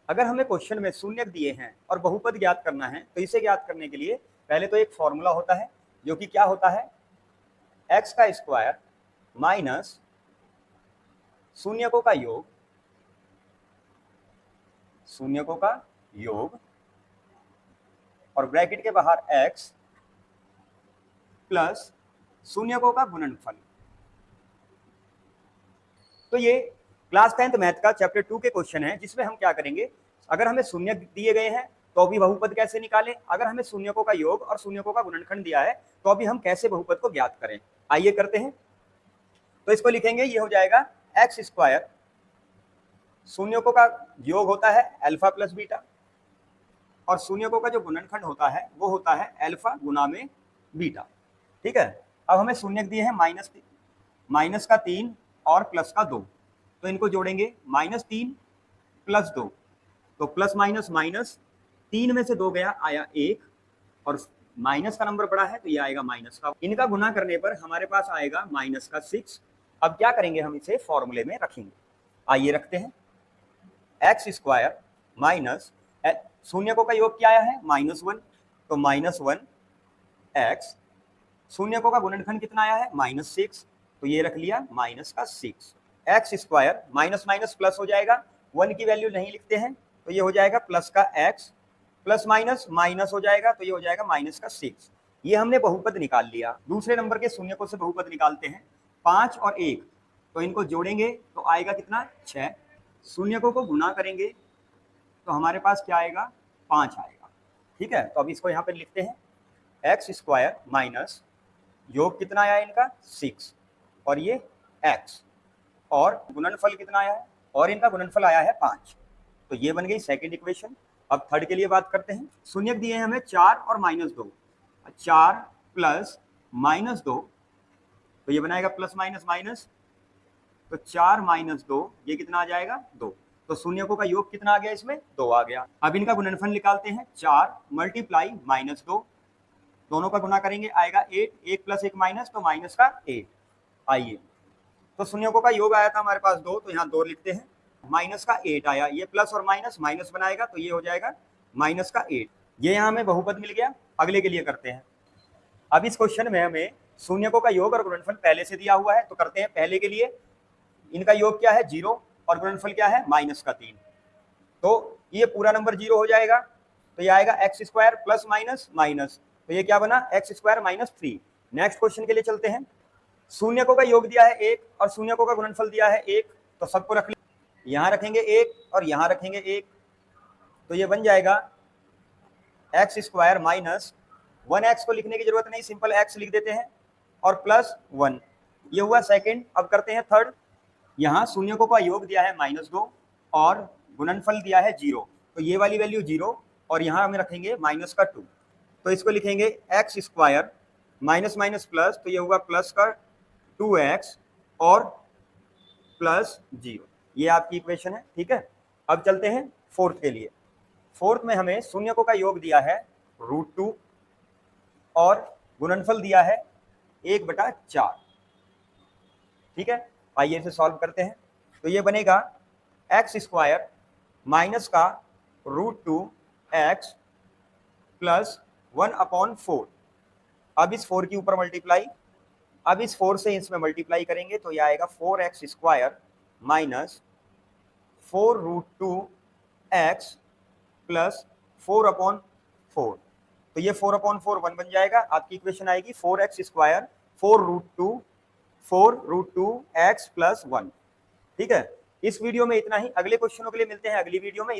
अगर हमें क्वेश्चन में शून्य दिए हैं और बहुपद ज्ञात करना है तो इसे ज्ञात करने के लिए पहले तो एक फॉर्मूला होता है जो कि क्या होता है, एक्स का स्क्वायर माइनस शून्यकों का योग, शून्यकों का योग और ब्रैकेट के बाहर एक्स प्लस शून्यकों का गुणनफल। तो ये क्लास 10th मैथ का चैप्टर 2 के क्वेश्चन है जिसमें हम क्या करेंगे, अगर हमें शून्य दिए गए हैं तो अभी बहुपद कैसे निकालें, अगर हमें शून्यकों का योग और शून्यकों का गुणनखंड दिया है तो अभी हम कैसे बहुपद को ज्ञात करें, आइए करते हैं। तो इसको लिखेंगे, ये हो जाएगा एक्स स्क्वायर, शून्यकों का योग होता है अल्फा प्लस बीटा और शून्यकों का जो गुणनखंड होता है वो होता है अल्फा गुना में बीटा। ठीक है, अब हमें शून्य दिए हैं माइनस का 3 और प्लस का 2, तो इनको जोड़ेंगे -3 प्लस 2, तो प्लस माइनस माइनस, 3 में से 2 गया आया 1 और माइनस का नंबर बड़ा है तो ये आएगा माइनस का, इनका गुना करने पर हमारे पास आएगा माइनस का 6। अब क्या करेंगे, हम इसे फॉर्मूले में रखेंगे, आइए रखते हैं। एक्स स्क्वायर माइनस शून्यकों का योग क्या आया है -1, तो -1 एक्स, शून्यकों का गुणनखंड कितना आया है -6, तो ये रख लिया माइनस का 6। X square minus minus plus हो जाएगा, 1 की वैल्यू नहीं लिखते हैं तो ये हो जाएगा प्लस का एक्स, प्लस माइनस माइनस हो जाएगा तो ये हो जाएगा माइनस का 6। ये हमने बहुपद निकाल लिया। दूसरे नंबर के शून्यकों से बहुपद निकालते हैं, 5 और 1, तो इनको जोड़ेंगे तो आएगा कितना 6, शून्यकों को गुना करेंगे तो हमारे पास क्या आएगा 5 आएगा। ठीक है, तो अब इसको यहाँ पे लिखते हैं, एक्स स्क्वायर माइनस योग कितना आया इनका 6 और ये x और गुणनफल कितना आया है, और इनका गुणनफल आया है 5, तो ये बन गई सेकंड इक्वेशन। अब थर्ड के लिए बात करते हैं। शून्य दिए हैं हमें 4 और -2, 4 प्लस -2, तो ये बनाएगा प्लस माइनस माइनस, तो 4 - 2 ये कितना आ जाएगा 2, तो शून्यकों का योग कितना आ गया, इसमें 2 आ गया। अब इनका गुणनफल निकालते हैं, 4 मल्टीप्लाई -2, दोनों का गुना करेंगे आएगा 8, 1 प्लस 1 माइनस, तो माइनस का 8। आइए, तो शून्यकों का योग आया था हमारे पास 2, तो यहाँ 2 लिखते हैं, माइनस का 8 आया, ये प्लस और माइनस माइनस बनाएगा तो ये हो जाएगा माइनस का 8। ये यहाँ हमें बहुपद मिल गया। अगले के लिए करते हैं। अब इस क्वेश्चन में हमें शून्यकों का योग और गुणनफल पहले से दिया हुआ है, तो करते हैं पहले के लिए। इनका योग क्या है 0 और गुणनफल क्या है -3, तो ये पूरा नंबर 0 हो जाएगा, तो ये आएगा x square plus minus minus, तो ये क्या बना एक्स स्क्वायर -3। नेक्स्ट क्वेश्चन के लिए चलते हैं। शून्यकों का योग दिया है 1 और शून्यकों का गुणनफल दिया है 1, तो सबको रख लिया, यहाँ रखेंगे 1 और यहाँ रखेंगे 1, तो ये बन जाएगा एक्स स्क्वायर माइनस 1x को लिखने की जरूरत नहीं, सिंपल x लिख देते हैं और प्लस 1, ये हुआ सेकंड। अब करते हैं थर्ड। यहाँ शून्यकों का योग दिया है -2 और गुणनफल दिया है 0, तो ये वाली वैल्यू 0 और यहाँ हम रखेंगे -2, तो इसको लिखेंगे x square minus minus plus, तो ये हुआ प्लस का 2x और प्लस 0, ये आपकी इक्वेशन है। ठीक है, अब चलते हैं फोर्थ के लिए। फोर्थ में हमें शून्यकों का योग दिया है √2 और गुणनफल दिया है 1/4। ठीक है, आइए इसे सॉल्व करते हैं। तो ये बनेगा एक्स स्क्वायर माइनस का √2x प्लस 1/4। अब इस 4 के ऊपर मल्टीप्लाई, अब इस 4 से इसमें मल्टीप्लाई करेंगे तो ये आएगा 4x square minus 4√2x plus 4/4, तो ये 4/4 1 बन जाएगा। आपकी इक्वेशन आएगी 4x स्क्वायर 4√2x प्लस 1। ठीक है, इस वीडियो में इतना ही, अगले क्वेश्चनों के लिए मिलते हैं अगली वीडियो में।